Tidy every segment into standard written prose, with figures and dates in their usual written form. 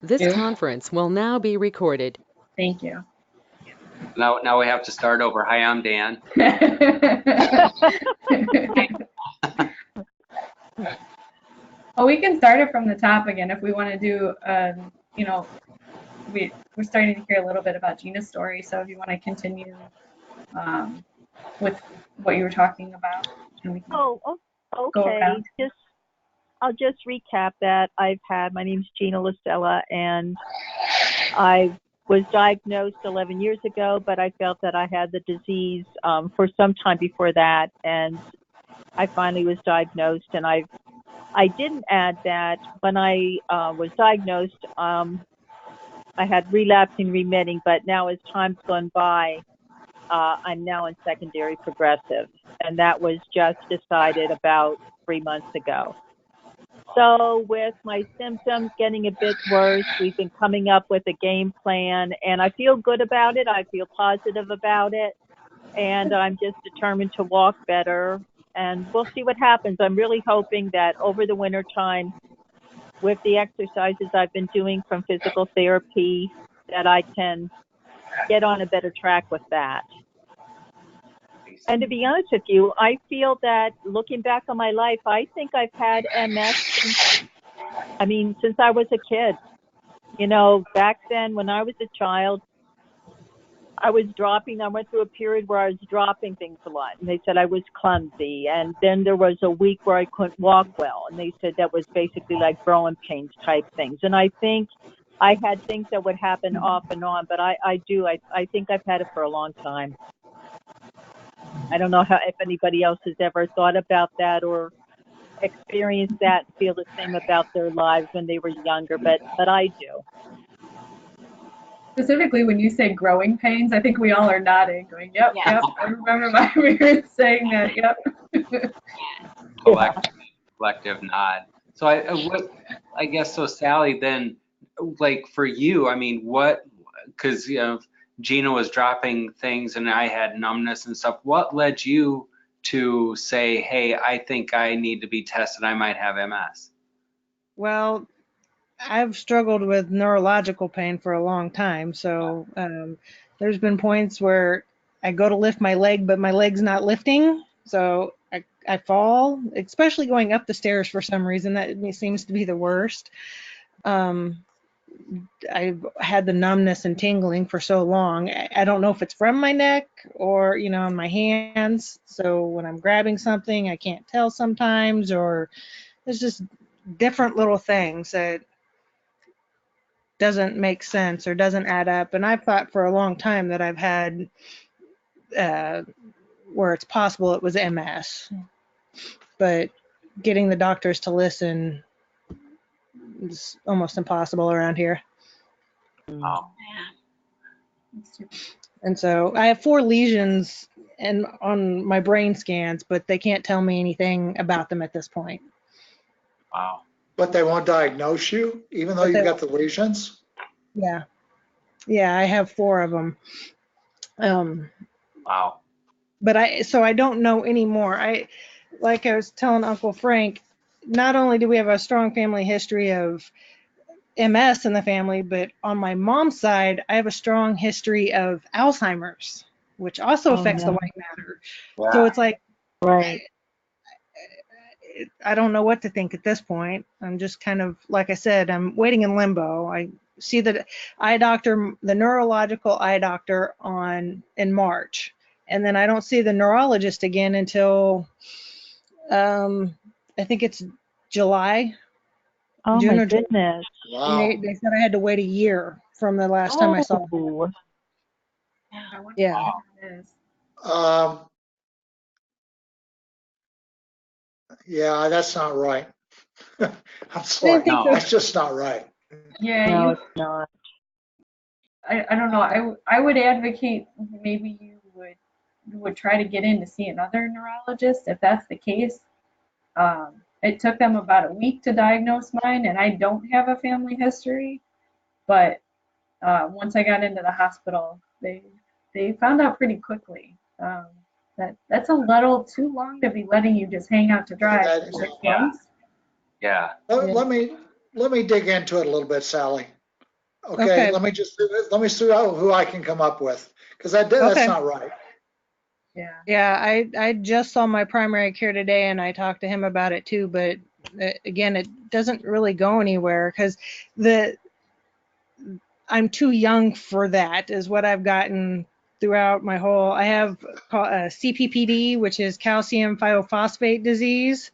This conference will now be recorded. Thank you. Now we have to start over. Hi, I'm Dan. Well, we can start it from the top again if we want to do, we're starting to hear a little bit about Gina's story. So if you want to continue with what you were talking about, and we can go Okay. around. I'll just recap that my name's Gina Listella, and I was diagnosed 11 years ago, but I felt that I had the disease for some time before that, and I finally was diagnosed. And I didn't add that when I was diagnosed, I had relapsing remitting, but now as time's gone by, I'm now in secondary progressive, and that was just decided about 3 months ago. So with my symptoms getting a bit worse, we've been coming up with a game plan, and I feel good about it. I feel positive about it, and I'm just determined to walk better, and we'll see what happens. I'm really hoping that over the winter time, with the exercises I've been doing from physical therapy, that I can get on a better track with that. And to be honest with you, I feel that looking back on my life, I think I've had MS since I was a kid. You know, back then when I was a child, I went through a period where I was dropping things a lot, and they said I was clumsy. And then there was a week where I couldn't walk well, and they said that was basically like growing pains type things. And I think I had things that would happen off and on, but I think I've had it for a long time. I don't know if anybody else has ever thought about that or experienced that, feel the same about their lives when they were younger, but I do. Specifically, when you say growing pains, I think we all are nodding, going, yep, yeah. Yep. I remember my parents saying that, yep. Collective nod. So I guess so, Sally, then, like for you, I mean, because Gina was dropping things and I had numbness and stuff. What led you to say, hey, I think I need to be tested, I might have MS? Well, I've struggled with neurological pain for a long time. So there's been points where I go to lift my leg, but my leg's not lifting. So I fall, especially going up the stairs for some reason. That seems to be the worst. I've had the numbness and tingling for so long. I don't know if it's from my neck or, on my hands. So when I'm grabbing something, I can't tell sometimes, or there's just different little things that doesn't make sense or doesn't add up. And I've thought for a long time that I've had where it's possible it was MS. But getting the doctors to listen is almost impossible around here. Oh. And so I have 4 lesions on my brain scans, but they can't tell me anything about them at this point. Wow. But they won't diagnose you, even though you've got the lesions? Yeah. Yeah, I have 4 of them. Wow. But I don't know anymore. Like I was telling Uncle Frank, not only do we have a strong family history of MS in the family, but on my mom's side, I have a strong history of Alzheimer's, which also affects the white matter. Yeah. So it's like, right. I don't know what to think at this point. I'm just kind of, like I said, I'm waiting in limbo. I see the neurological eye doctor in March, and then I don't see the neurologist again until I think it's July. Oh, June my or July. goodness. Wow. They said I had to wait a year from the last time I saw them. Yeah. Yeah, that's not right. I'm sorry. No. That's just not right. Yeah, no, it's not. I don't know. I would advocate maybe you would try to get in to see another neurologist if that's the case. It took them about a week to diagnose mine, and I don't have a family history. But once I got into the hospital, they found out pretty quickly. That's a little too long to be letting you just hang out to dry for 6 months. Yeah. Let me dig into it a little bit, Sally. Okay, Okay. let me see who I can come up with, because that's Okay. not right. Yeah. Yeah, I just saw my primary care today and I talked to him about it too, but again, it doesn't really go anywhere because the I'm too young for that is what I've gotten throughout my whole. I have CPPD, which is calcium pyrophosphate disease.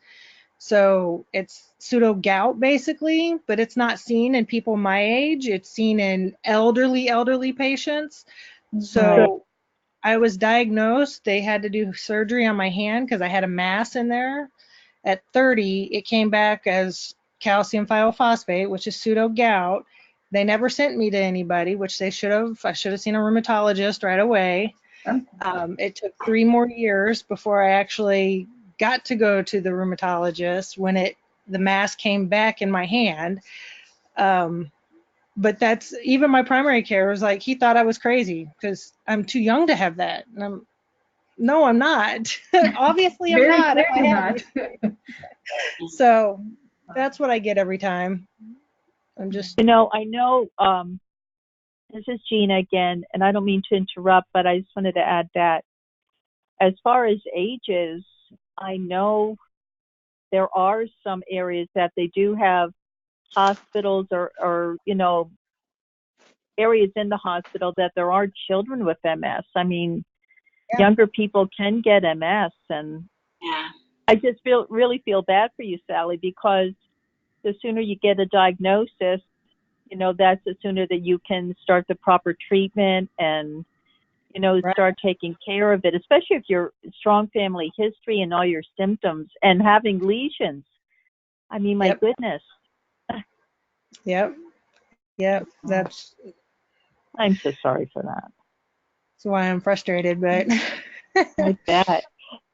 So it's pseudo gout basically, but it's not seen in people my age. It's seen in elderly patients. So I was diagnosed. They had to do surgery on my hand because I had a mass in there. At 30, it came back as calcium thiophosphate, which is pseudo gout. They never sent me to anybody, which they should have. I should have seen a rheumatologist right away. It took 3 more years before I actually got to go to the rheumatologist when the mass came back in my hand. But that's even my primary care was like, he thought I was crazy because I'm too young to have that. And no, I'm not. Obviously, I'm Very not. If I clearly had not. So that's what I get every time. I'm just, You know, I know this is Gina again, and I don't mean to interrupt, but I just wanted to add that as far as ages, I know there are some areas that they do have hospitals or you know, areas in the hospital that there are children with MS. I mean, Yeah. younger people can get MS, and Yeah. I just really feel bad for you, Sally, because the sooner you get a diagnosis, you know, that's the sooner that you can start the proper treatment and, you know, right. start taking care of it, especially if you're strong family history and all your symptoms and having lesions. I mean, my Yep. goodness. Yep. That's I'm so sorry for that. why I'm frustrated, but I bet.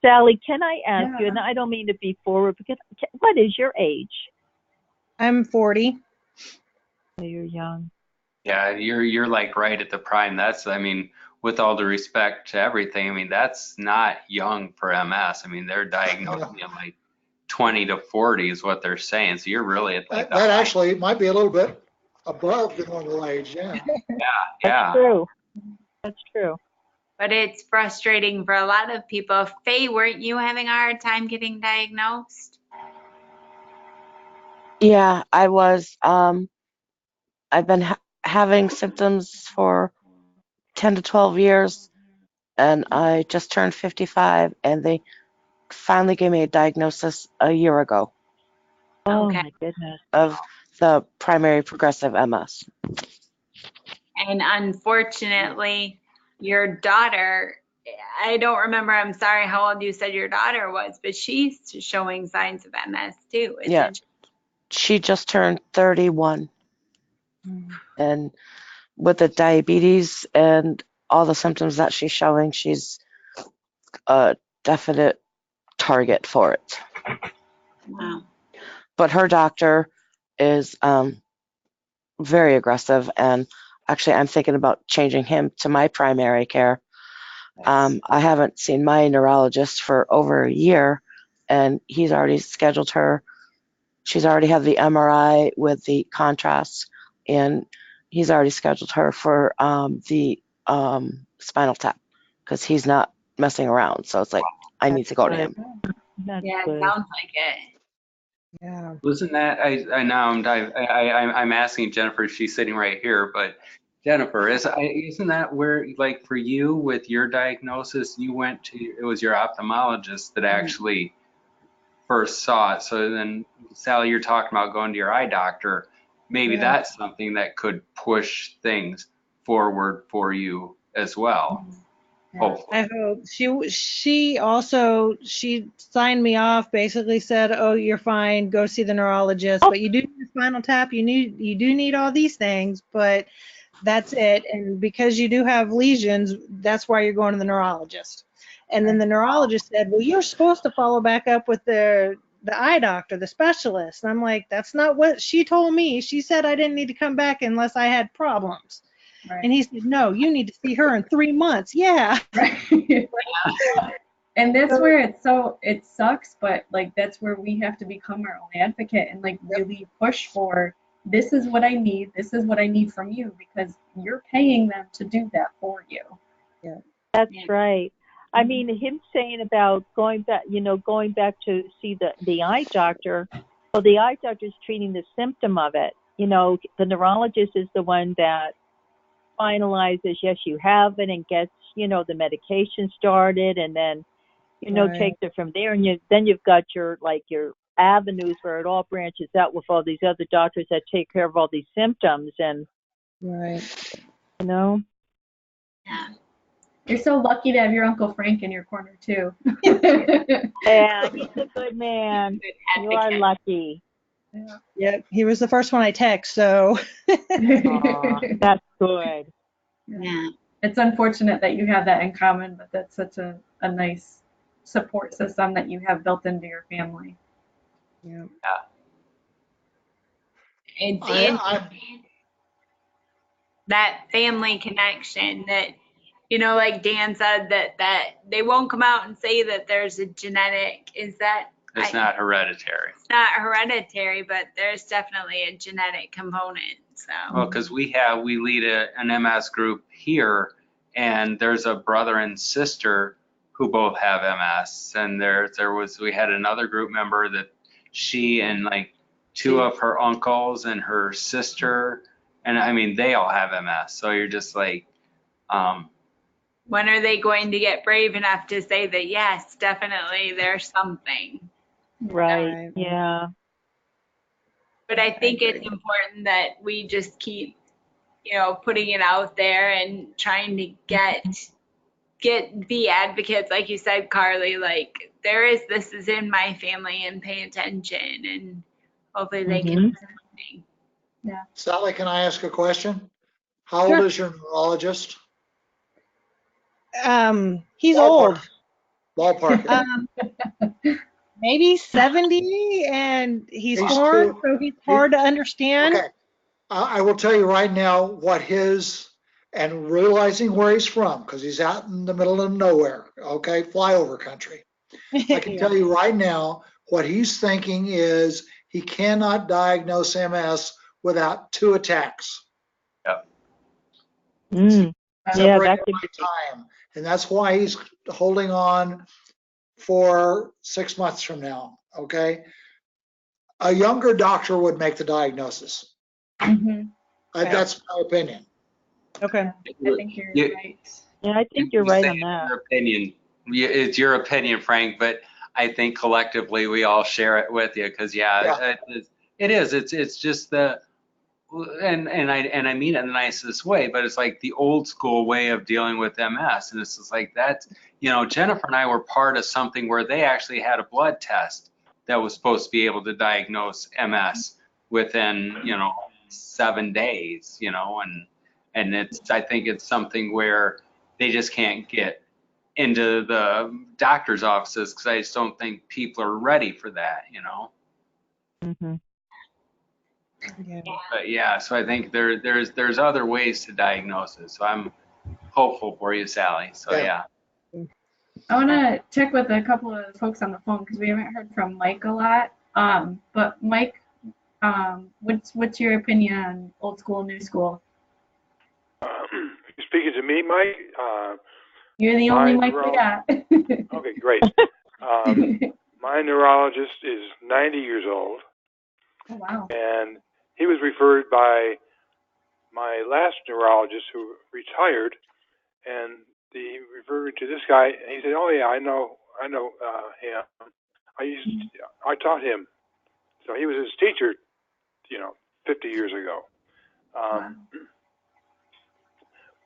Sally, can I ask you, and Yeah. I don't mean to be forward, because what is your age? I'm 40. Oh, you're young. Yeah, you're like right at the prime. That's, I mean, with all due respect to everything, I mean, that's not young for MS. I mean, they're diagnosing it like 20 to 40 is what they're saying. So you're really at like the That high. actually might be a little bit above the normal age, yeah. That's Yeah. true. That's true. But it's frustrating for a lot of people. Faye, weren't you having a hard time getting diagnosed? Yeah, I was. I've been having symptoms for 10 to 12 years, and I just turned 55, and they finally gave me a diagnosis a year ago Oh, Okay. my goodness. of the primary progressive MS. And unfortunately, your daughter, I don't remember, I'm sorry how old you said your daughter was, but she's showing signs of MS too, Yeah, isn't she? she just turned 31, Mm. and with the diabetes and all the symptoms that she's showing, she's a definite target for it. Wow. But her doctor is very aggressive, and actually I'm thinking about changing him to my primary care. I haven't seen my neurologist for over a year, and he's already scheduled her. She's already had the MRI with the contrast, and he's already scheduled her for the spinal tap because he's not messing around. So it's like I need to go to him. That's Yeah, it good. sounds like it. Yeah. Wasn't that, I now I'm asking Jennifer, she's sitting right here, but Jennifer, isn't that where, like for you with your diagnosis, you went to, it was your ophthalmologist that actually first saw it. So then, Sally, you're talking about going to your eye doctor. Maybe Yeah. that's something that could push things forward for you as well. Yeah. Hopefully. I hope she signed me off, basically said, "Oh, you're fine. Go see the neurologist, but you do need a spinal tap. You do need all these things, but that's it. And because you do have lesions, that's why you're going to the neurologist." And then the neurologist said, "Well, you're supposed to follow back up with the eye doctor, the specialist." And I'm like, "That's not what she told me. She said I didn't need to come back unless I had problems." Right. And he said, "No, you need to see her in 3 months." Yeah. Right. And that's where it sucks, but like that's where we have to become our own advocate and like really push for this is what I need. This is what I need from you because you're paying them to do that for you. Yeah. That's Yeah. right. I mean, him saying about going back to see the eye doctor. Well, the eye doctor is treating the symptom of it. The neurologist is the one that finalizes, yes, you have it, and gets, the medication started, and then, Right. takes it from there. And then you've got your avenues where it all branches out with all these other doctors that take care of all these symptoms. And, Right. Yeah. You're so lucky to have your Uncle Frank in your corner too. yeah, he's a good man. Good You are advocate. lucky. Yeah. Yep. He was the first one I text, so. Aw, that's good. Yeah. It's unfortunate that you have that in common, but that's such a nice support system that you have built into your family. Yeah. It's I, that family connection that, like Dan said, that they won't come out and say that there's a genetic, It's not hereditary. it's not hereditary, but there's definitely a genetic component. So, Well, because we lead an MS group here, and there's a brother and sister who both have MS, and we had another group member that she and like two of her uncles and her sister, and I mean they all have MS. So you're just like, when are they going to get brave enough to say that, yes, definitely there's something? Right. Yeah. But I think it's important that we just keep, putting it out there and trying to be advocates, like you said, Carly, like this is in my family, and pay attention, and hopefully they can do something. Sally, can I ask a question? How Sure. old is your neurologist? He's Ballpark. old. Ballpark. Maybe 70, and he's He's foreign, too- so he's hard to understand. Okay. I will tell you right now and realizing where he's from, because he's out in the middle of nowhere, okay, flyover country. I can tell you right now, what he's thinking is he cannot diagnose MS without 2 attacks. Mm. Yeah, Separated that could by time. And that's why he's holding on for 6 months from now, okay? A younger doctor would make the diagnosis. Mhm. That's my opinion. Okay. I think you're right. Yeah, I think you're right say on that. Your opinion. It's your opinion, Frank, but I think collectively we all share it with you because it is. It's just and I mean it in the nicest way, but it's like the old school way of dealing with MS, and it's just like that. Jennifer and I were part of something where they actually had a blood test that was supposed to be able to diagnose MS within 7 days, and I think it's something where they just can't get into the doctor's offices because I just don't think people are ready for that. Mm-hmm. Yeah. But yeah, so I think there's other ways to diagnose it. So I'm hopeful for you, Sally. So yeah. I want to check with a couple of folks on the phone because we haven't heard from Mike a lot. But Mike, what's your opinion on old school, new school? You're speaking to me, Mike? You're the only Mike we got. Okay, great. My neurologist is 90 years old. Oh, wow. And he was referred by my last neurologist who retired, and he referred to this guy, and he said, "Oh yeah, I know him. I taught him, so he was his teacher, 50 years ago." Wow.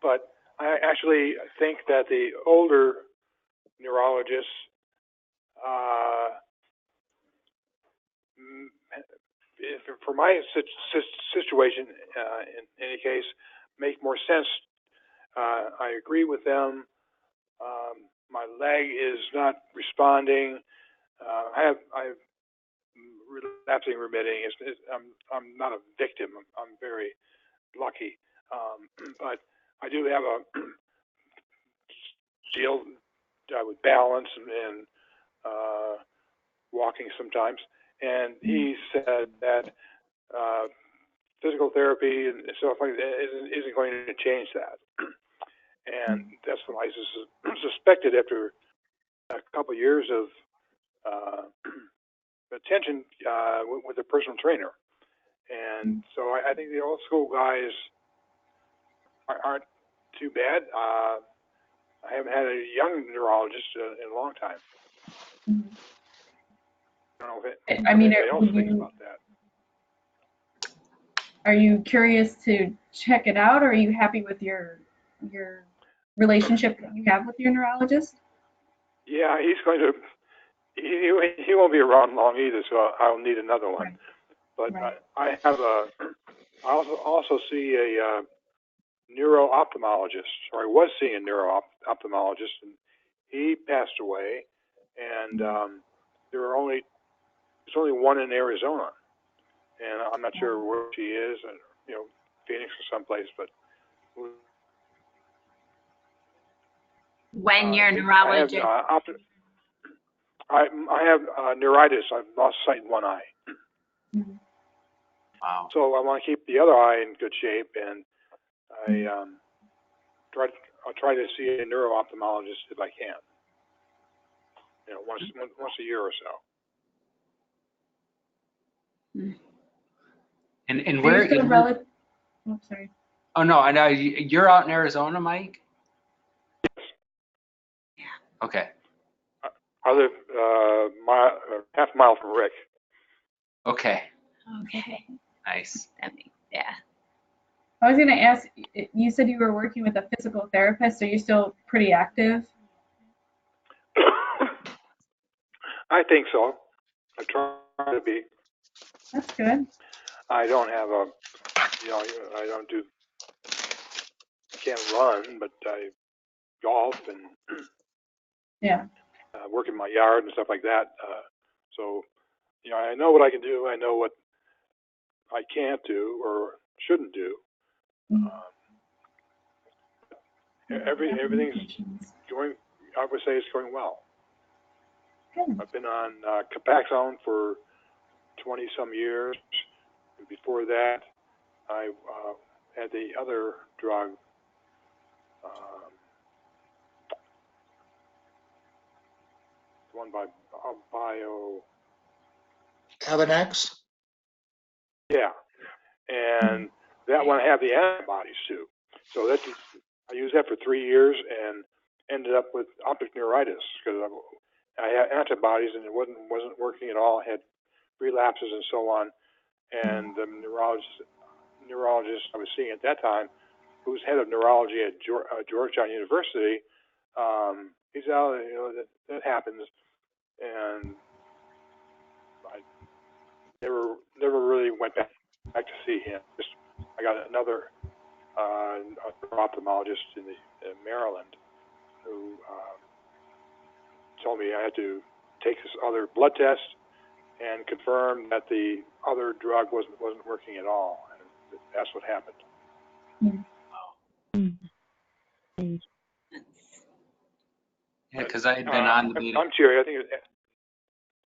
But I actually think that the older neurologists, for my situation, in any case, make more sense. I agree with them. My leg is not responding. I have relapsing remitting. I'm not a victim. I'm very lucky, but I do have a deal with balance and walking sometimes. And he said that physical therapy and stuff like that isn't going to change that. And that's what I suspected after a couple of years of attention with a personal trainer. And so I think the old school guys aren't too bad. I haven't had a young neurologist in a long time. I don't know if anybody else thinks about that. Are you curious to check it out, or are you happy with your relationship that you have with your neurologist? Yeah, he's going to. He won't be around long either, so I'll need another one. Right. But Right. I also see a neuro-ophthalmologist, or I was seeing a neuro-ophthalmologist, and he passed away. And there's only one in Arizona, and I'm not sure where she is, Phoenix or someplace. But When your neurologist. I have neuritis. I've lost sight in one eye. Wow. So I want to keep the other eye in good shape, and I'll try to see a neuro-ophthalmologist if I can. Once a year or so. And Are where? you still oh, sorry. Oh no, I know you're out in Arizona, Mike. Yeah. Okay. I live half a mile from Rick. Okay. Okay. Nice. Yeah. I was going to ask, you said you were working with a physical therapist. Are you still pretty active? I think so. I try to be. That's good. I don't have can't run, but I golf and Yeah. work in my yard and stuff like that. So, I know what I can do. I know what I can't do or shouldn't do. Everything's going. I would say it's going well. Good. I've been on Copaxone for 20 some years. And before that, I had the other drug. One by Bio. Avanex? Yeah, and that one had the antibodies too. So I used that for 3 years and ended up with optic neuritis because I had antibodies and it wasn't working at all. I had relapses and so on. And the neurologist I was seeing at that time, who was head of neurology at Georgetown University, he said, that happens. And I never really went back to see him. I got another ophthalmologist in Maryland who told me I had to take this other blood test and confirm that the other drug wasn't working at all. And that's what happened. Yeah, because I had been on the meeting. I'm serious.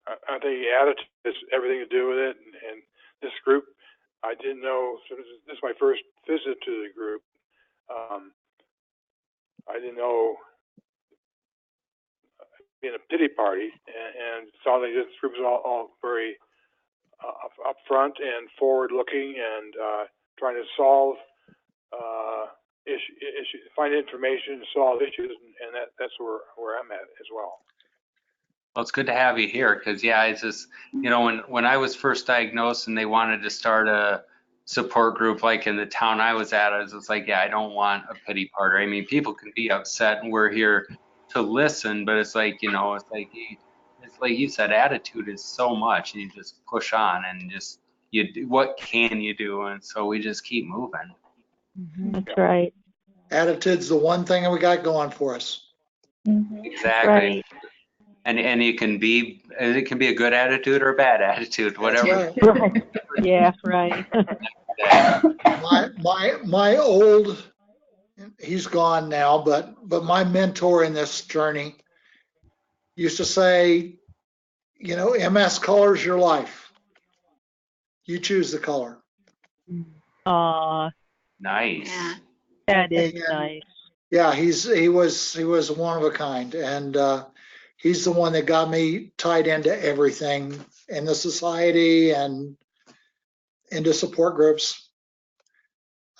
I think attitude has everything to do with it. And this group, I didn't know. So this is my first visit to the group. I didn't know being a pity party, and saw that this group was all very upfront and forward-looking, and trying to solve issues, find information, solve issues, and that's where I'm at as well. Well, it's good to have you here because, yeah, it's just, when I was first diagnosed and they wanted to start a support group like in the town I was at, I was just like, yeah, I don't want a pity party. I mean, people can be upset and we're here to listen, but it's like, it's like you said, attitude is so much, and you just push on and just, what can you do? And so we just keep moving. That's right. Attitude's the one thing that we got going for us. Exactly. Right. And it can be a good attitude or a bad attitude, whatever. That's right. Right. Yeah, right. My old, he's gone now, but my mentor in this journey used to say, MS colors your life. You choose the color. Aw, Nice. Yeah. that is And nice. yeah, he was one of a kind, and he's the one that got me tied into everything in the society and into support groups.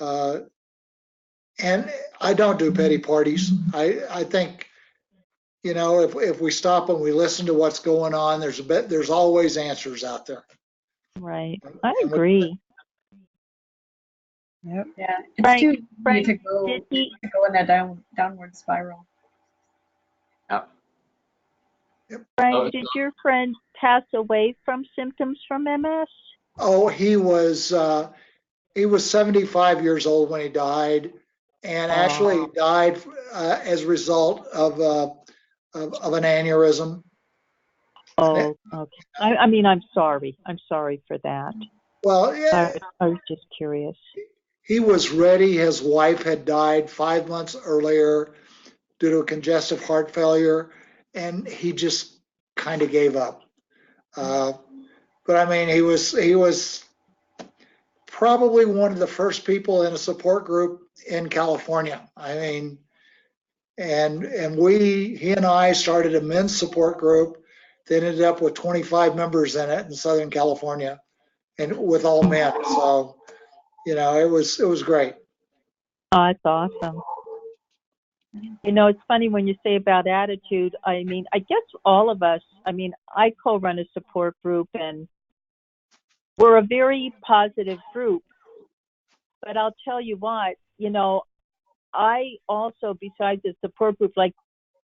And I don't do pity parties. I think, if we stop and we listen to what's going on, there's always answers out there. Right. I And we, agree. Yep. Yeah, it's Frank, too easy Frank, to did he? go in that downward spiral. Yep. Frank, did your friend pass away from symptoms from MS? oh, he was 75 years old when he died, and actually died as a result of an aneurysm. Oh, okay. I mean, I'm sorry. I'm sorry for that. Well, yeah, I was just curious. he was ready. His wife had died 5 months earlier due to a congestive heart failure, and he just kind of gave up. But I mean, he was probably one of the first people in a support group in California. I mean, and he and I started a men's support group that ended up with 25 members in it in Southern California, and with all men. So, it was great. Oh, that's awesome. It's funny when you say about attitude. I mean, I guess all of us, I mean, I co-run a support group and we're a very positive group. But I'll tell you what, I also, besides the support group, like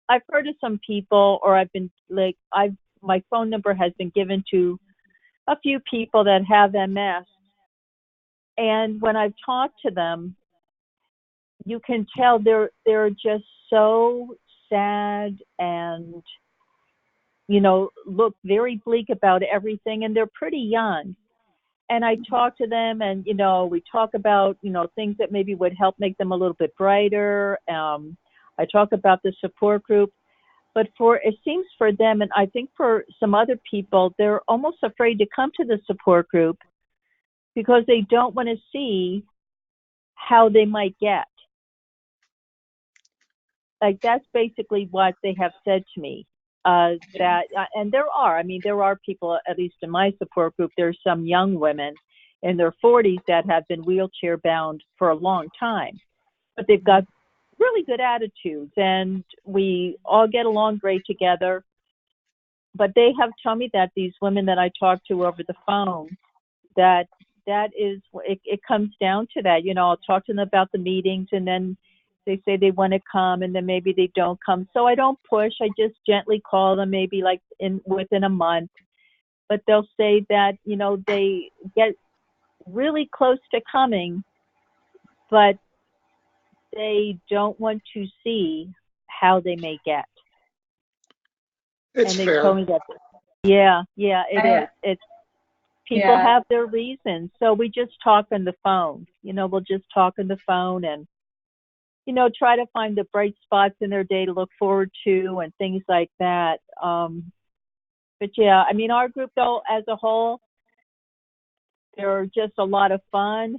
I've heard of some people, or I've been like, my phone number has been given to a few people that have MS. And when I've talked to them, you can tell they're just so sad and, look very bleak about everything. And they're pretty young. And I talk to them and, we talk about, things that maybe would help make them a little bit brighter. I talk about the support group. But it seems for them, and I think for some other people, they're almost afraid to come to the support group because they don't want to see how they might get. Like, that's basically what they have said to me. And there are people, at least in my support group, there's some young women in their 40s that have been wheelchair bound for a long time, but they've got really good attitudes and we all get along great together. But they have told me that these women that I talk to over the phone, that is, it comes down to that. I'll talk to them about the meetings and then they say they want to come and then maybe they don't come. So I don't push. I just gently call them maybe like within a month. But they'll say that, they get really close to coming, but they don't want to see how they may get. It's and they fair. told me that. Yeah, it is. It's people have their reasons. So we just talk on the phone. We'll just talk on the phone and try to find the bright spots in their day to look forward to and things like that. But yeah, I mean, our group though, as a whole, they're just a lot of fun.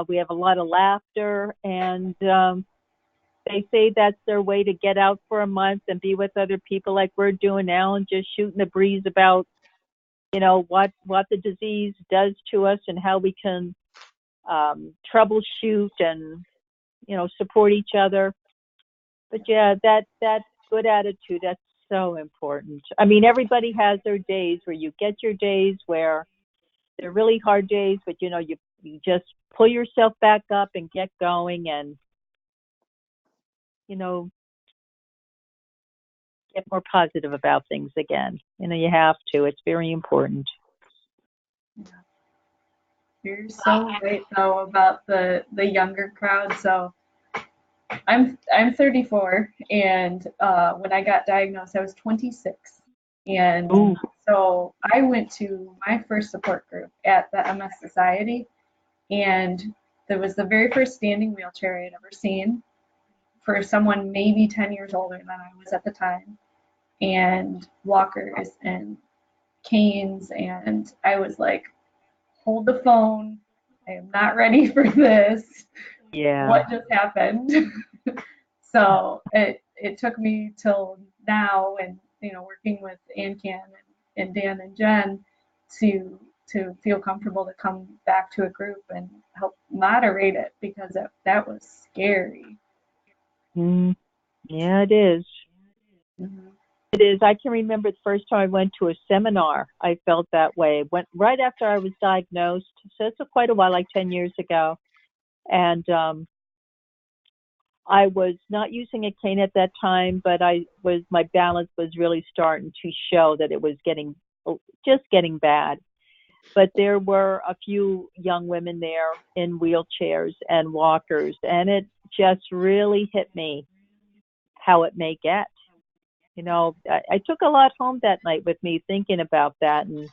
We have a lot of laughter, and they say that's their way to get out for a month and be with other people like we're doing now and just shooting the breeze about, what the disease does to us and how we can troubleshoot and, support each other. But yeah, that good attitude, that's so important. I mean, everybody has their days where you get your days where they're really hard days, but you just pull yourself back up and get going and, get more positive about things again. You have to. It's very important. You're so right though about the younger crowd. So I'm 34, and when I got diagnosed, I was 26, and so I went to my first support group at the MS Society, and there was the very first standing wheelchair I had ever seen for someone maybe 10 years older than I was at the time, and walkers and canes, and I was like, hold the phone, am not ready for this. Yeah. What just happened? So it took me till now, and working with Ancan and Dan and Jen to feel comfortable to come back to a group and help moderate it, because that was scary. Mm, yeah, it is. Mhm. It is. I can remember the first time I went to a seminar, I felt that way. Went right after I was diagnosed. So it's quite a while, like 10 years ago. And I was not using a cane at that time, but my balance was really starting to show that it was just getting bad. But there were a few young women there in wheelchairs and walkers, and it just really hit me how it may get. I took a lot home that night with me, thinking about that and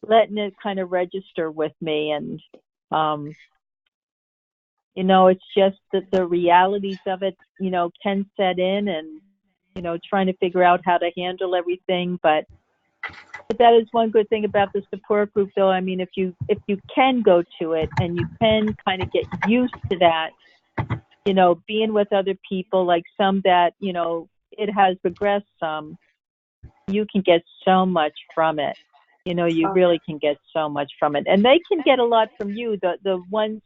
letting it kind of register with me. And it's just that the realities of it, can set in, and trying to figure out how to handle everything. But that is one good thing about the support group, though. I mean, if you can go to it and you can kind of get used to that, being with other people, like some that, it has progressed some, you can get so much from it. You really can get so much from it. And they can get a lot from you. The ones,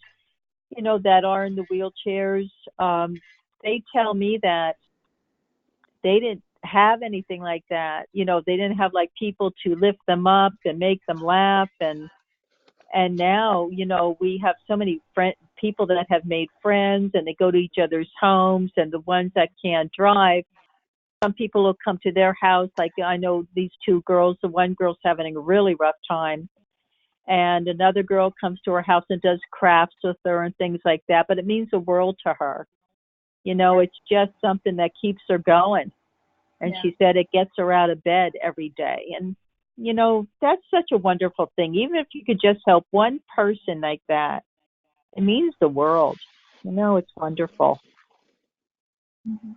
that are in the wheelchairs, they tell me that they didn't have anything like that. They didn't have like people to lift them up and make them laugh. And now, we have so many people that have made friends, and they go to each other's homes, and the ones that can't drive, some people will come to their house. Like I know these two girls, the one girl's having a really rough time, and another girl comes to her house and does crafts with her and things like that. But it means the world to her. It's just something that keeps her going. And Yeah. she said it gets her out of bed every day. And, that's such a wonderful thing. Even if you could just help one person like that, it means the world. It's wonderful. Mhm.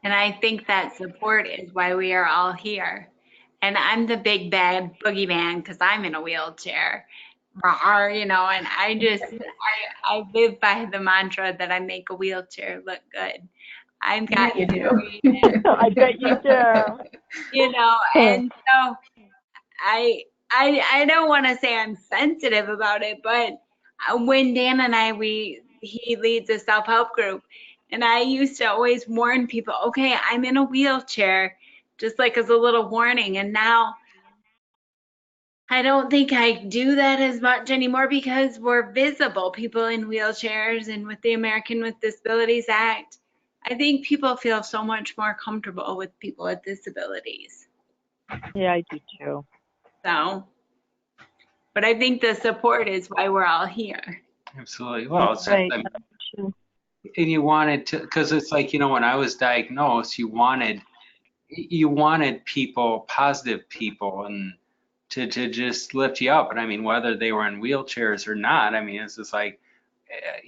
And I think that support is why we are all here. And I'm the big bad boogeyman because I'm in a wheelchair. And I live by the mantra that I make a wheelchair look good. I've Yeah, got you do. stories, I bet you do. and so I don't want to say I'm sensitive about it, but when Dan and he leads a self-help group, and I used to always warn people, okay, I'm in a wheelchair, just like as a little warning. And now I don't think I do that as much anymore because we're visible, people in wheelchairs, and with the American with Disabilities Act, I think people feel so much more comfortable with people with disabilities. Yeah, I do too. So, but I think the support is why we're all here. Absolutely. Well, it's, Right. and you wanted to, because it's like, when I was diagnosed, you wanted people, positive people, and to just lift you up. And I mean, whether they were in wheelchairs or not, I mean, it's just like,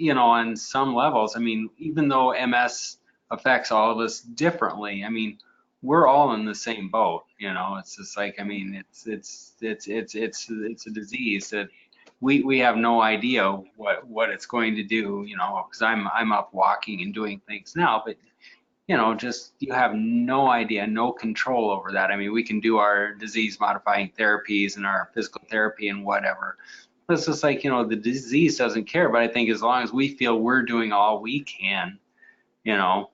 on some levels, I mean, even though MS affects all of us differently, I mean, we're all in the same boat. It's just like, I mean, it's a disease that we have no idea what it's going to do, because I'm up walking and doing things now, but just you have no idea, no control over that. I mean, we can do our disease modifying therapies and our physical therapy and whatever. But it's just like, the disease doesn't care. But I think as long as we feel we're doing all we can, Yeah.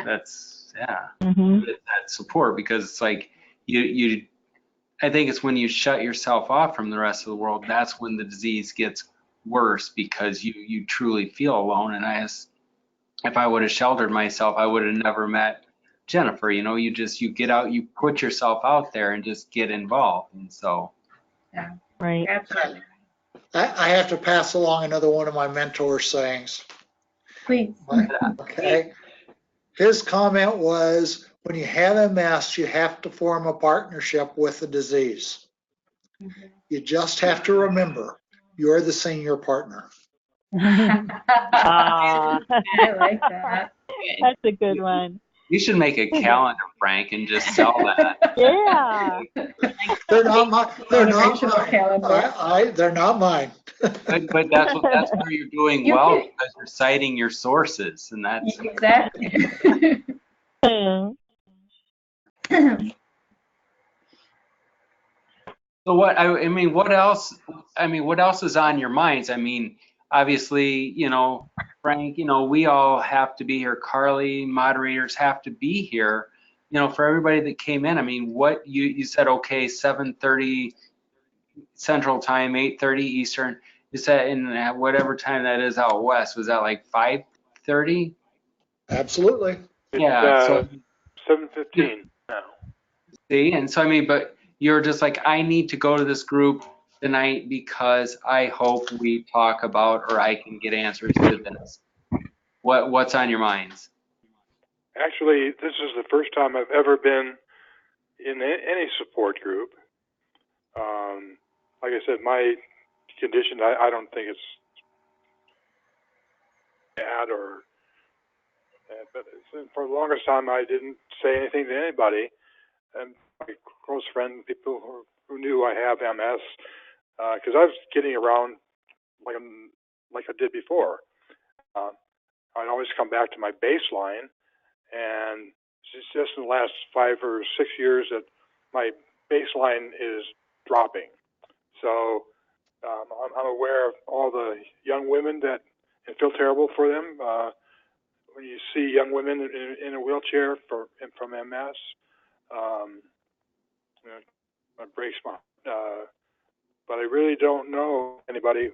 that's, yeah, Mm-hmm. that support, because it's like I think it's when you shut yourself off from the rest of the world, that's when the disease gets worse, because you truly feel alone. And if I would have sheltered myself, I would have never met Jennifer. You get out, you put yourself out there and just get involved. And so, Yeah, Right. absolutely. I have to pass along another one of my mentor's sayings. Please. Okay. His comment was, when you have MS, you have to form a partnership with the disease. You just have to remember, you're the senior partner. Ah, I like that. that's a good one. You should make a calendar, Frank, and just sell that. Yeah. They're not mine. They're not Motivational mine. calendar. They're not mine. But that's where you're doing You well can- because you're citing your sources, and that's Exactly. so. I mean, what else? I mean, what else is on your minds? I mean, obviously, Frank, we all have to be here. Carly, moderators have to be here. For everybody that came in. I mean, what you said? Okay, 7:30 Central Time, 8:30 Eastern. You said in whatever time that is out west. Was that like 5:30? Absolutely. Yeah. So 7:15 now. see, and so I mean, but you're just like, I need to go to this group tonight because I hope we talk about or I can get answers to this. What's on your minds? Actually, this is the first time I've ever been in any support group. Like I said, my condition, I don't think it's bad but for the longest time I didn't say anything to anybody. And my close friend, people who knew I have MS, because I was getting around like I did before. I'd always come back to my baseline, and it's just in the last 5 or 6 years that my baseline is dropping. So I'm aware of all the young women that it feel terrible for them. When you see young women in a wheelchair from MS, it breaks my heart. But I really don't know anybody.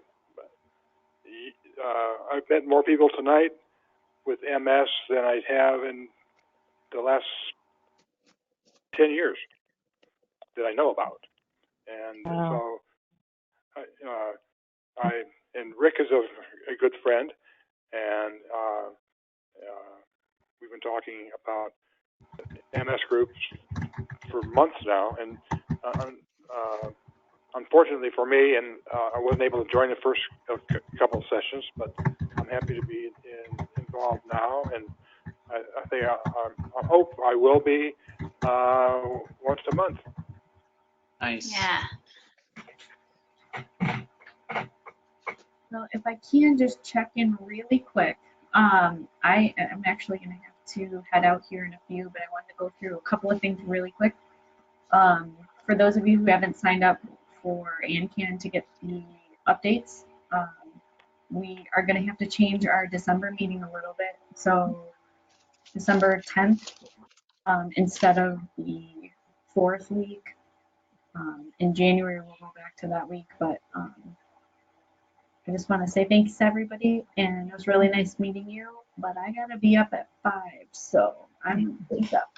I've met more people tonight with MS than I have in the last 10 years that I know about. And Wow. so and Rick is a good friend, and we've been talking about MS groups for months now, and unfortunately for me, and I wasn't able to join the first couple of sessions, but I'm happy to be involved now, and I think I hope I will be once a month. Nice. Yeah. Well, if I can just check in really quick, I am actually going to have to head out here in a few, but I wanted to go through a couple of things really quick. For those of you who haven't signed up for ANCAN to get the updates, we are going to have to change our December meeting a little bit. So December 10th, instead of the 4th week, in January we'll go back to that week, but I just want to say thanks to everybody, and it was really nice meeting you, but I gotta be up at 5, so I'm up.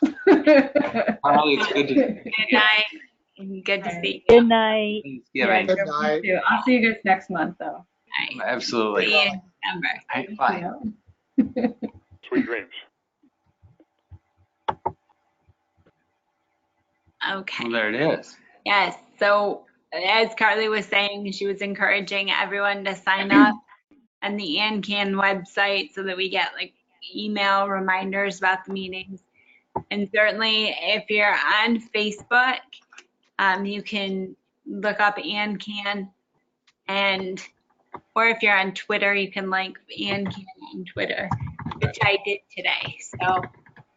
Carly, it's good to Good night. And good to see you. Good night. Thanksgiving. Good night. I'll see you guys next month, though. Night. Absolutely. See you in December. Right, bye. Sweet dreams. Okay. Well, there it is. Yes. So as Carly was saying, she was encouraging everyone to sign up on the ANCAN website so that we get like email reminders about the meetings. And certainly if you're on Facebook, you can look up ANCAN, or if you're on Twitter, you can like ANCAN on Twitter, which I did today. So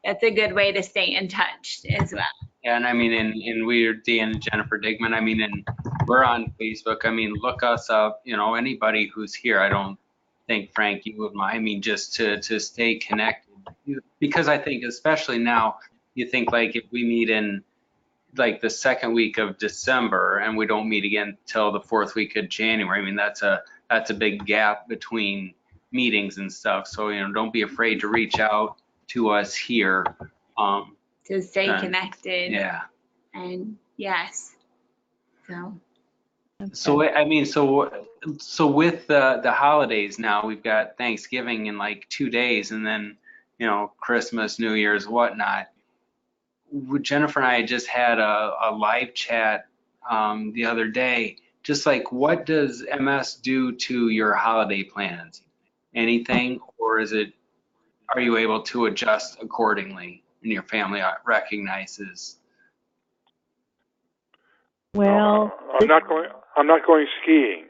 that's a good way to stay in touch as well. Yeah, and I mean, and we're Dan and Jennifer Digman. I mean, and we're on Facebook. I mean, look us up. Anybody who's here. I don't think Frank, you would mind. I mean, just to stay connected, because I think especially now, you think like if we meet in like the second week of December and we don't meet again till the 4th week of January. I mean, that's a big gap between meetings and stuff. So don't be afraid to reach out to us here. To stay connected. Yeah. And yes. So I mean, so with the holidays now, we've got Thanksgiving in like 2 days, and then Christmas, New Year's, whatnot. Jennifer and I just had a live chat the other day. Just like, what does MS do to your holiday plans? Anything, or are you able to adjust accordingly? and your family recognizes. Well, I'm not going. I'm not going skiing.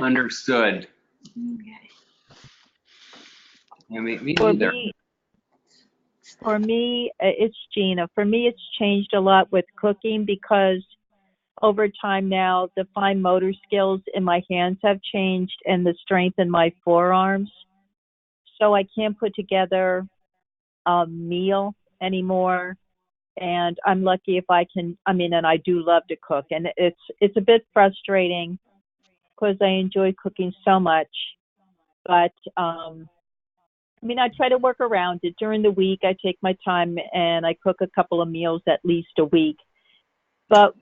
Understood. Okay. Yeah, me for neither. me, it's Gina. For me, it's changed a lot with cooking because over time now, the fine motor skills in my hands have changed and the strength in my forearms. So I can't put together a meal anymore. And I'm lucky if I can, I mean, and I do love to cook. And it's a bit frustrating because I enjoy cooking so much. But I mean, I try to work around it. During the week, I take my time and I cook a couple of meals at least a week. But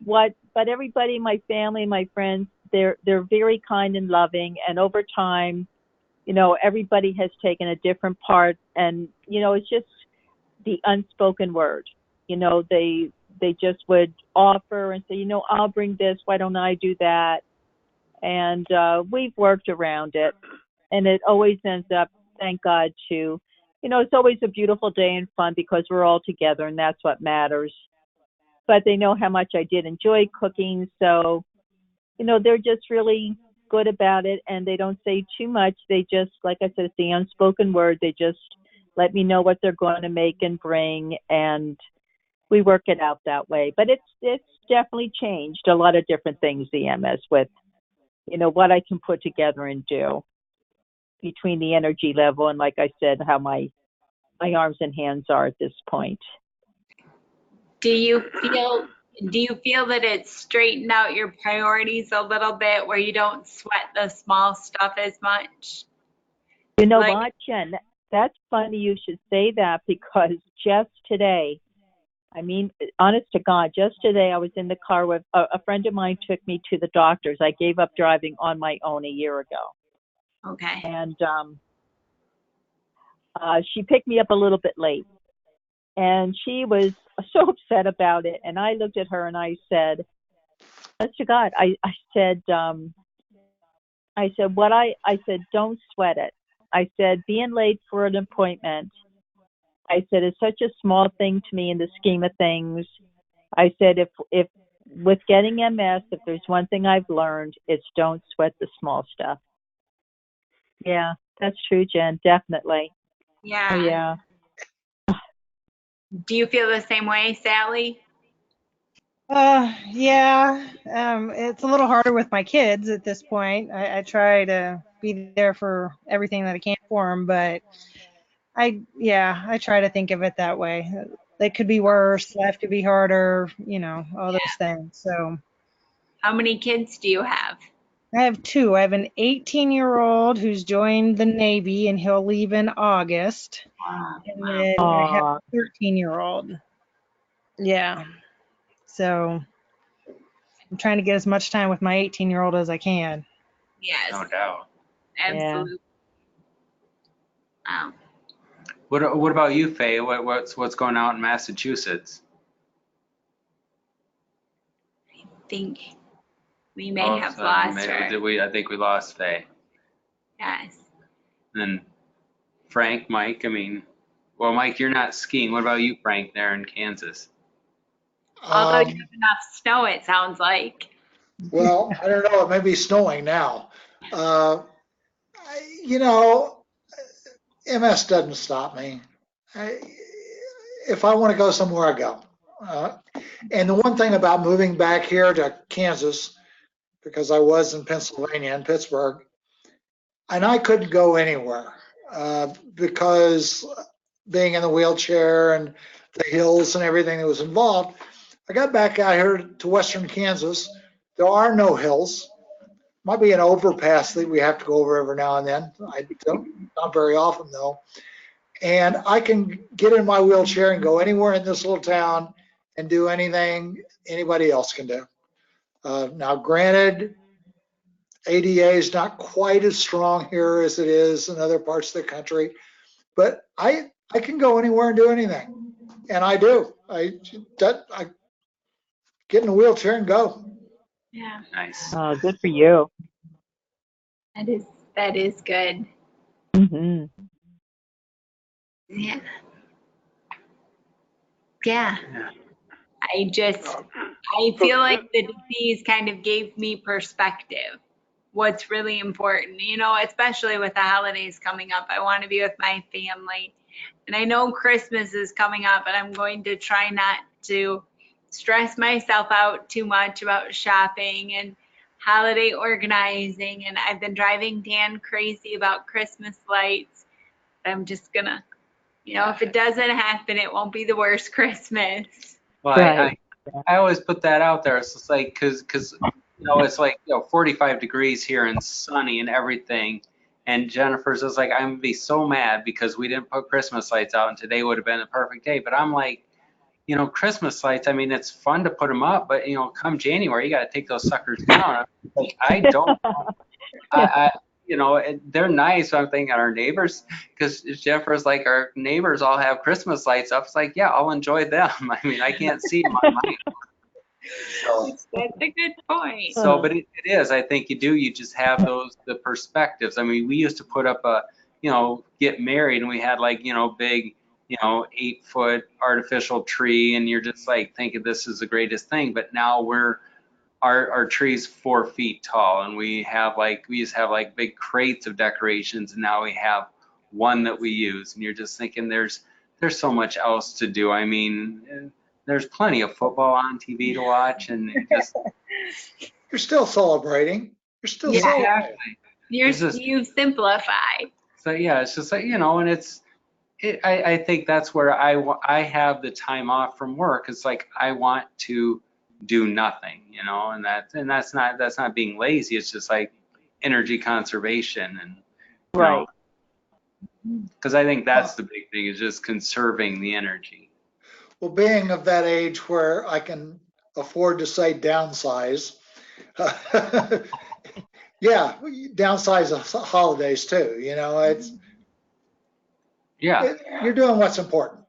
everybody, my family, my friends, they're very kind and loving. And over time, you know, everybody has taken a different part. And, you know, it's just the unspoken word. You know, they just would offer and say, you know, I'll bring this. Why don't I do that? And we've worked around it. And it always ends up, thank God, to, you know, it's always a beautiful day and fun because we're all together and that's what matters. But they know how much I did enjoy cooking. So, you know, they're just really good about it and they don't say too much. They just, like I said, it's the unspoken word. They just let me know what they're going to make and bring. And we work it out that way. But it's definitely changed a lot of different things, the MS, with, you know, what I can put together and do between the energy level and, like I said, how my arms and hands are at this point. Do you feel that it's straightened out your priorities a little bit where you don't sweat the small stuff as much? You know Like- what, Jen? That's funny you should say that because just today, I mean, honest to God, just today I was in the car with a friend of mine took me to the doctor's. I gave up driving on my own a year ago. Okay. And she picked me up a little bit late. And she was so upset about it. And I looked at her and I said, honest to God, I said, I said, don't sweat it. I said, being late for an appointment, I said, it's such a small thing to me in the scheme of things. I said, if with getting MS, if there's one thing I've learned, it's don't sweat the small stuff. Yeah, that's true, Jen. Definitely. Yeah. Oh, yeah. Do you feel the same way, Sally? Yeah. It's a little harder with my kids at this point. I try to be there for everything that I can for them, but I try to think of it that way. They could be worse, life could be harder, you know, all those things. So How many kids do you have? I have two. I have an 18-year-old who's joined the Navy and he'll leave in August. And then I have a 13-year-old. Yeah. So I'm trying to get as much time with my 18-year-old as I can. Yes. No doubt. Absolutely. Wow. What about you, Faye? What's going on in Massachusetts? I think we may have lost her. I think we lost Faye. Yes. And Frank, Mike, I mean, well, Mike, you're not skiing. What about you, Frank, there in Kansas? Although you have enough snow, it sounds like. Well, I don't know. It may be snowing now. You know, MS doesn't stop me. If I want to go somewhere, I go. And the one thing about moving back here to Kansas, because I was in Pennsylvania and Pittsburgh, and I couldn't go anywhere because being in the wheelchair and the hills and everything that was involved, I got back out here to Western Kansas. There are no hills. Might be an overpass that we have to go over every now and then. I don't, not very often though. And I can get in my wheelchair and go anywhere in this little town and do anything anybody else can do. Now, granted, ADA is not quite as strong here as it is in other parts of the country, but I can go anywhere and do anything, and I do. I get in a wheelchair and go. Yeah. Nice. Oh, good for you. That is good. Mm-hmm. Yeah. Yeah. Yeah. I feel like the disease kind of gave me perspective. What's really important, especially with the holidays coming up. I want to be with my family. And I know Christmas is coming up, and I'm going to try not to stress myself out too much about shopping and holiday organizing. And I've been driving Dan crazy about Christmas lights. I'm just gonna, if it doesn't happen, it won't be the worst Christmas. Well, Right. I always put that out there. It's just like, cause it's like, 45 degrees here and sunny and everything. And Jennifer's just like, I'm gonna be so mad because we didn't put Christmas lights out and today would have been the perfect day. But I'm like, Christmas lights, I mean, it's fun to put them up, but come January, you got to take those suckers down. Like, I don't, I they're nice. I'm thinking our neighbors, because Jennifer's like, our neighbors all have Christmas lights up. It's like, yeah, I'll enjoy them. I mean, I can't see them on mine. So, That's a good point. but it is. I think you just have the perspectives. I mean, we used to put up get married and we had like, big, 8-foot artificial tree, and you're just like thinking this is the greatest thing. But now our tree's 4 feet tall, and we used to have like big crates of decorations, and now we have one that we use. And you're just thinking there's so much else to do. I mean, there's plenty of football on TV to watch, and it just You're still celebrating. You're still Yeah. celebrating. exactly. You've simplified. So yeah, it's just like, and I think that's where I have the time off from work. It's like I want to do nothing, and that's not being lazy. It's just like energy conservation, and Right. because I think that's the big thing, is just conserving the energy. Well, being of that age where I can afford to say downsize, yeah, downsize the holidays too. Yeah, You're doing what's important.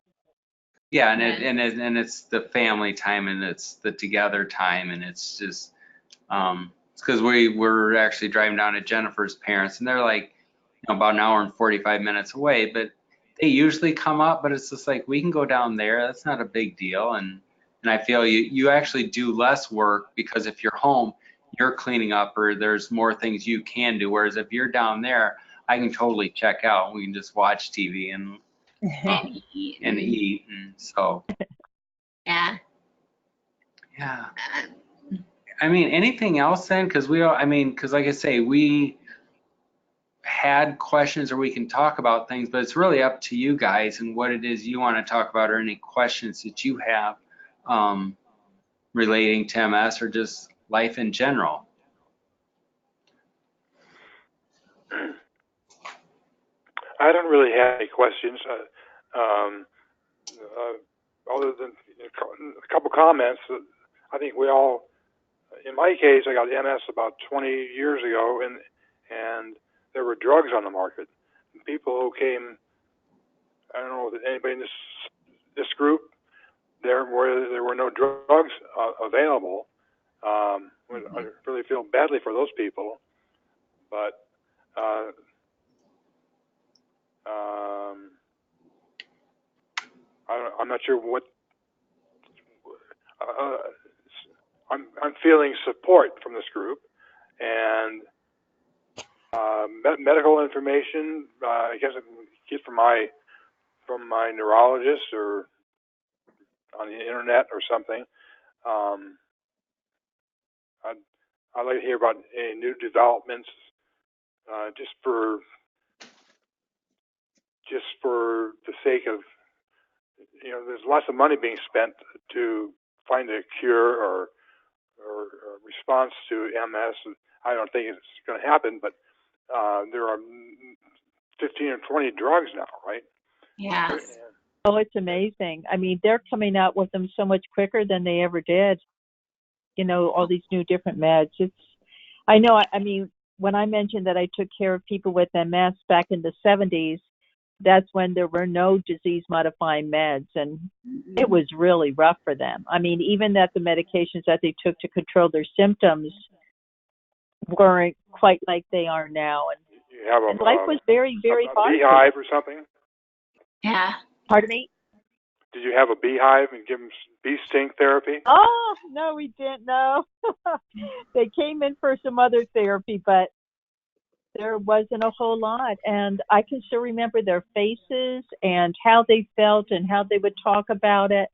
yeah, and it's the family time, and it's the together time, and it's just it's because we were actually driving down to Jennifer's parents, and they're like about an hour and 45 minutes away, but they usually come up. But it's just like, we can go down there. That's not a big deal, and I feel you actually do less work, because if you're home, you're cleaning up, or there's more things you can do. Whereas if you're down there, I can totally check out. We can just watch TV and eat, and so Yeah. yeah. I mean, anything else then? Because because like I say, we had questions, or we can talk about things, but it's really up to you guys and what it is you want to talk about, or any questions that you have relating to MS or just life in general. I don't really have any questions, other than a couple comments. I think we all, in my case, I got MS about 20 years ago, and there were drugs on the market. People who came, I don't know if anybody in this group, there were no drugs available. I really feel badly for those people, but I'm not sure what. I'm feeling support from this group, and medical information. I guess I can get from my neurologist, or on the internet or something. I'd like to hear about any new developments, just for the sake of, there's lots of money being spent to find a cure or a response to MS. I don't think it's going to happen, but there are 15 or 20 drugs now, right? Yeah. Oh, it's amazing. I mean, they're coming out with them so much quicker than they ever did. All these new different meds. I know, I mean, when I mentioned that I took care of people with MS back in the 70s, that's when there were no disease modifying meds, and it was really rough for them. I mean, even that the medications that they took to control their symptoms weren't quite like they are now. And life was very, very hard. Beehive or something? Yeah. Pardon me? Did you have a beehive and give them bee sting therapy? Oh, no, we didn't know. They came in for some other therapy, but there wasn't a whole lot. And I can still remember their faces and how they felt and how they would talk about it.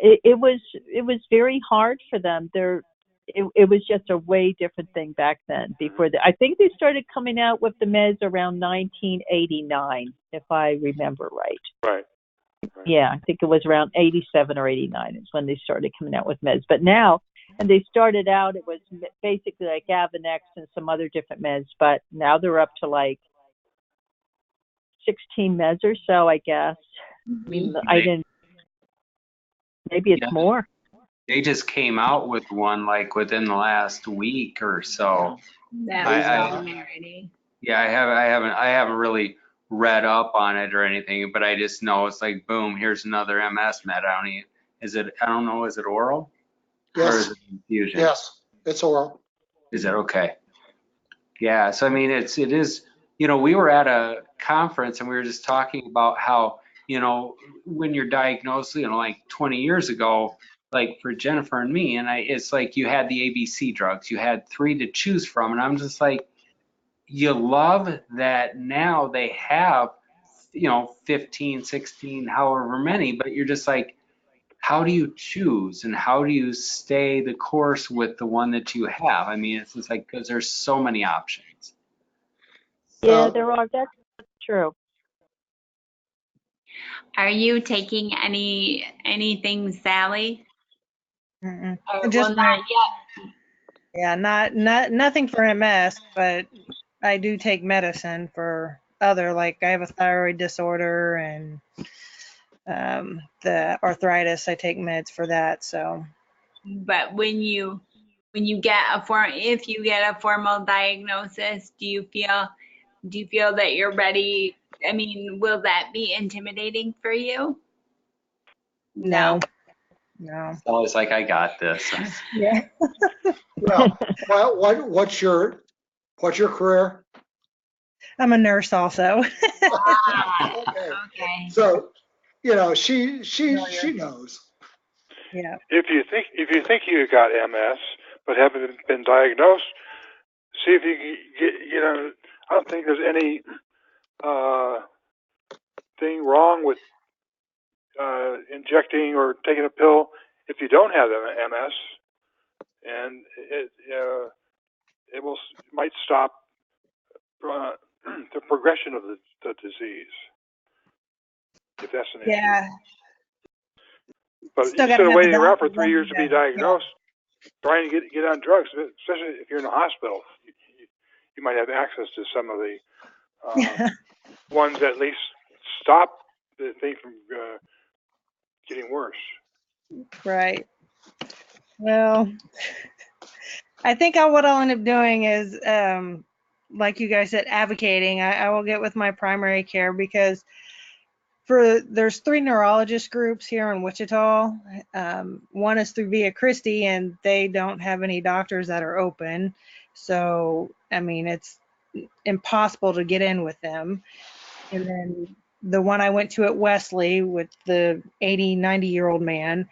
It was very hard for them. It was just a way different thing back then. I think they started coming out with the meds around 1989, if I remember right. Right. Yeah, I think it was around 87 or 89 is when they started coming out with meds. But now, and they started out, it was basically like Avonex and some other different meds, but now they're up to like 16 meds or so, I guess. I mean, maybe it's more. They just came out with one like within the last week or so. That I- was I- already. Yeah, I haven't really read up on it or anything, but I just know it's like, boom, here's another MS med. I don't know, is it oral? Or Yes, is it infusion? yes, it's oral. Is it okay? Yeah, so I mean, it is, we were at a conference and we were just talking about how, when you're diagnosed, like 20 years ago, like for Jennifer and me, and it's like you had the ABC drugs, you had 3 to choose from, and I'm just like, you love that now they have, 15, 16, however many, but you're just like, how do you choose and how do you stay the course with the one that you have? I mean, it's just like, because there's so many options. Yeah, there are. That's true. Are you taking anything, Sally? Mm-mm. Or, Just well, not yet. yeah, nothing for MS, but I do take medicine for other, like I have a thyroid disorder and the arthritis. I take meds for that. So But when you get if you get a formal diagnosis, do you feel that you're ready? I mean, will that be intimidating for you? no. So it's like, I got this. Yeah. Well, what's your career? I'm a nurse also. Ah, Okay. okay. So, she knows. Yeah. If you think you got MS but haven't been diagnosed, see if you can get. I don't think there's any thing wrong with injecting or taking a pill if you don't have MS, and it might stop the progression of the disease if that's an issue. Yeah. But Still instead gotta of have the waiting around for doctor 3 years to be diagnosed, trying to get on drugs, especially if you're in a hospital, you might have access to some of the ones that at least stop the thing from getting worse. Right. Well, I think what I'll end up doing is, like you guys said, advocating. I will get with my primary care because there's 3 neurologist groups here in Wichita. One is through Via Christi, and they don't have any doctors that are open. So, I mean, it's impossible to get in with them. And then the one I went to at Wesley with the 80, 90-year-old man.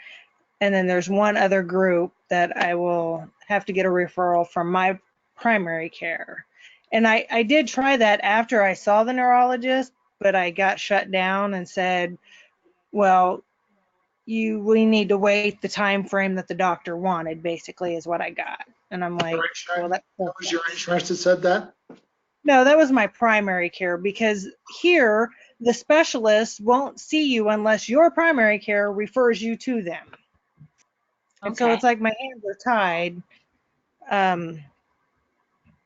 And then there's one other group that I will have to get a referral from my primary care. And I did try that after I saw the neurologist, but I got shut down and said, well, we need to wait the time frame that the doctor wanted, basically, is what I got. And I'm like, well, That was your insurance that said that? no, that was my primary care, because here the specialist won't see you unless your primary care refers you to them. And so it's like my hands are tied.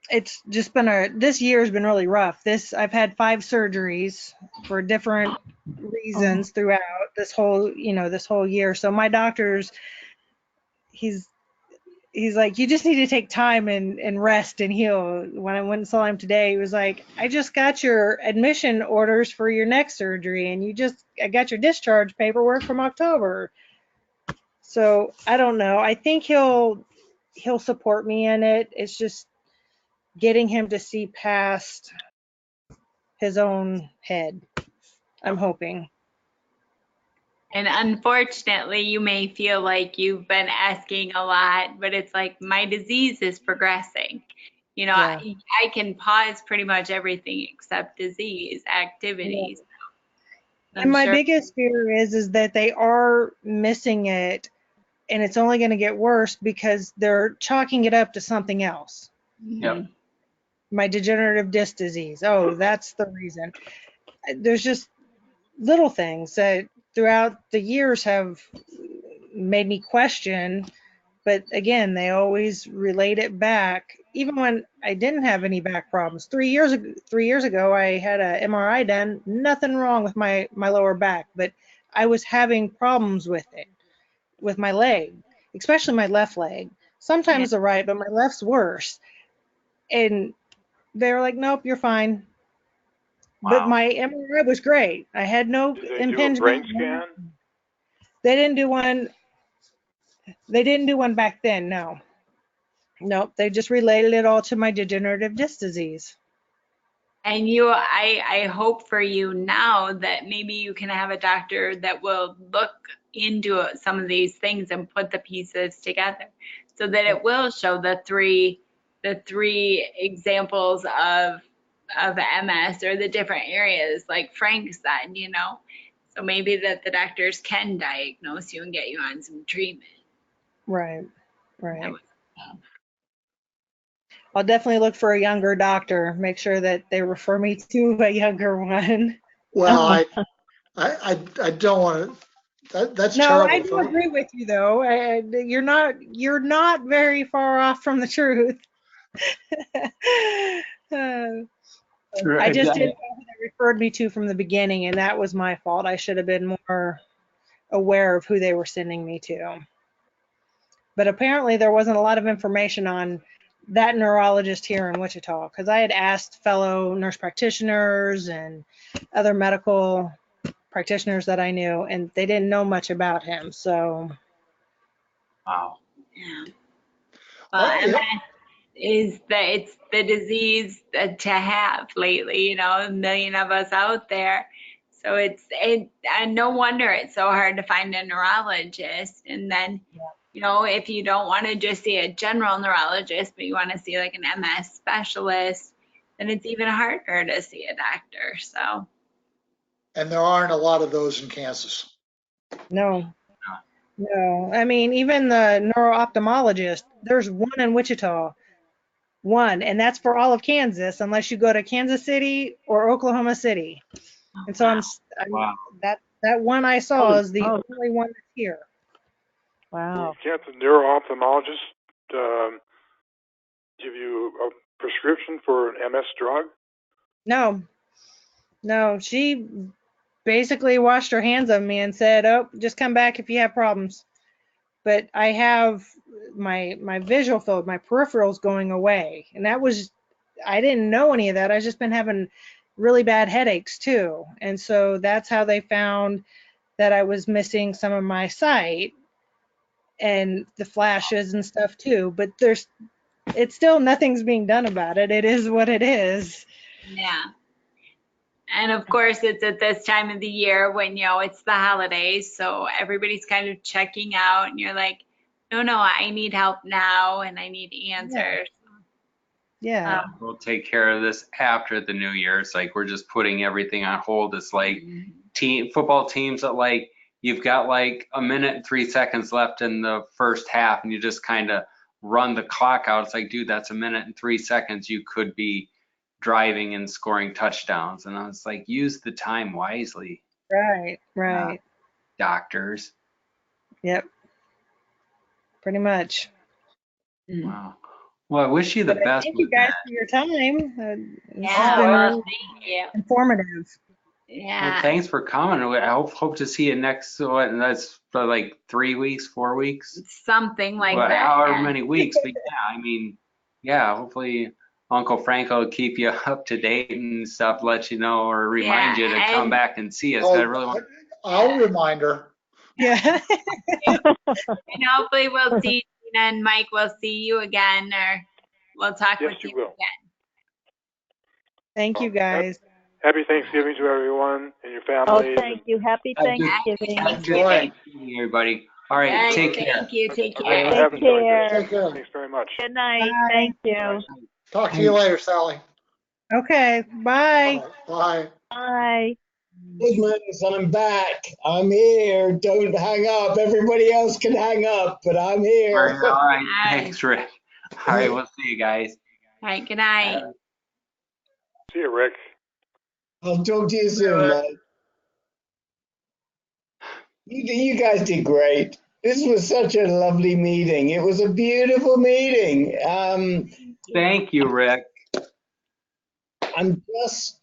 It's just been this year has been really rough. I've had 5 surgeries for different reasons throughout this whole year. So my doctor's, he's like, you just need to take time and rest and heal. When I went and saw him today, he was like, I just got your admission orders for your neck surgery, and I got your discharge paperwork from October. So I don't know. I think he'll support me in it. It's just getting him to see past his own head. I'm hoping. And unfortunately, you may feel like you've been asking a lot, but it's like my disease is progressing. You know, Yeah. I can pause pretty much everything except disease activities. And I'm my sure. biggest fear is that they are missing it and it's only going to get worse because they're chalking it up to something else. Yep. My degenerative disc disease. Oh, that's the reason. There's just little things that throughout the years have made me question, but again, they always relate it back. Even when I didn't have any back problems, 3 years ago, I had a MRI done. Nothing wrong with my lower back, but I was having problems with it, with my leg, especially my left leg. Yeah. Sometimes the right, but my left's worse. And they were like, "Nope, you're fine." But Wow. my MRI was great. I had no Did they do a brain impingement. scan? They didn't do one. They didn't do one back then. No. Nope. They just related it all to my degenerative disc disease. And I hope for you now that maybe you can have a doctor that will look into some of these things and put the pieces together so that it will show the three examples of MS or the different areas like Frank said, you know. So maybe that the doctors can diagnose you and get you on some treatment. Right. That Right. was- I'll definitely look for a younger doctor. Make sure that they refer me to a younger one. Well, I don't want to, that's No, I terrible. do agree with you though. You're not very far off from the truth. Uh, I just didn't know who they referred me to from the beginning, and that was my fault. I should have been more aware of who they were sending me to. But apparently there wasn't a lot of information on that neurologist here in Wichita because I had asked fellow nurse practitioners and other medical practitioners that I knew, and they didn't know much about him. So, Wow. Yeah. Well, Yeah. MS it's the disease to have lately, you know, 1 million of us out there. So and no wonder it's so hard to find a neurologist. And then, you know, if you don't want to just see a general neurologist, but you want to see like an MS specialist, then it's even harder to see a doctor. So, And there aren't a lot of those in Kansas. no. I mean, even the neuro-ophthalmologist, there's one in Wichita, one, and that's for all of Kansas, unless you go to Kansas City or Oklahoma City. And so Wow. that one I saw is the only one that's here. Wow. Can't the neuro-ophthalmologist give you a prescription for an MS drug? No, she basically washed her hands of me and said, "Oh, just come back if you have problems." But I have my visual field, my peripherals going away, and I didn't know any of that. I've just been having really bad headaches too, and so that's how they found that I was missing some of my sight and the flashes and stuff too. But it's still nothing's being done about it. It is what it is. yeah. And of course, it's at this time of the year when, you know, it's the holidays. So everybody's kind of checking out and you're like, no, I need help now and I need answers. Yeah. We'll take care of this after the new year. It's like we're just putting everything on hold. It's like football teams that like you've got like a minute and 3 seconds left in the first half and you just kind of run the clock out. It's like, dude, that's a minute and 3 seconds. You could be driving and scoring touchdowns. And I was like, use the time wisely, Right. doctors. Yep. Pretty much. Wow. Well, I wish you the But best thank you with guys that. for your time. This Yeah, has been well, really thank you. informative. Well, Yeah. thanks for coming. I hope to see you next, what, that's for like 3 weeks, 4 weeks? Something like Well, that. however Yeah. many weeks, but yeah, I mean, yeah, hopefully Uncle Frank will keep you up to date and stuff, let you know or remind you to come and- back and see us. I really want. I'll remind her. Yeah. And hopefully we'll see Gina and Mike. We'll see you again or we'll talk Yes, with you you will. again. Thank you guys. Happy Thanksgiving to everyone and your Oh, families. thank you. Happy Have a good- Thanksgiving. have a good Enjoy. Thanksgiving, everybody. All right, All right, take care. thank you. Take Okay, care. I have Take enjoyed care. this. Take care. Thanks very much. Good night. Bye. Thank you. Talk to you later, Sally. Okay, bye. Bye. Bye. Goodness, I'm back. I'm here. Don't hang up. Everybody else can hang up, but I'm All here. right, all right. Thanks, Rick. All right, we'll see you guys. All right, good night. See you, Rick. I'll talk to you soon, man. You guys did great. This was such a lovely meeting. It was a beautiful meeting. Thank you, Rick. I'm just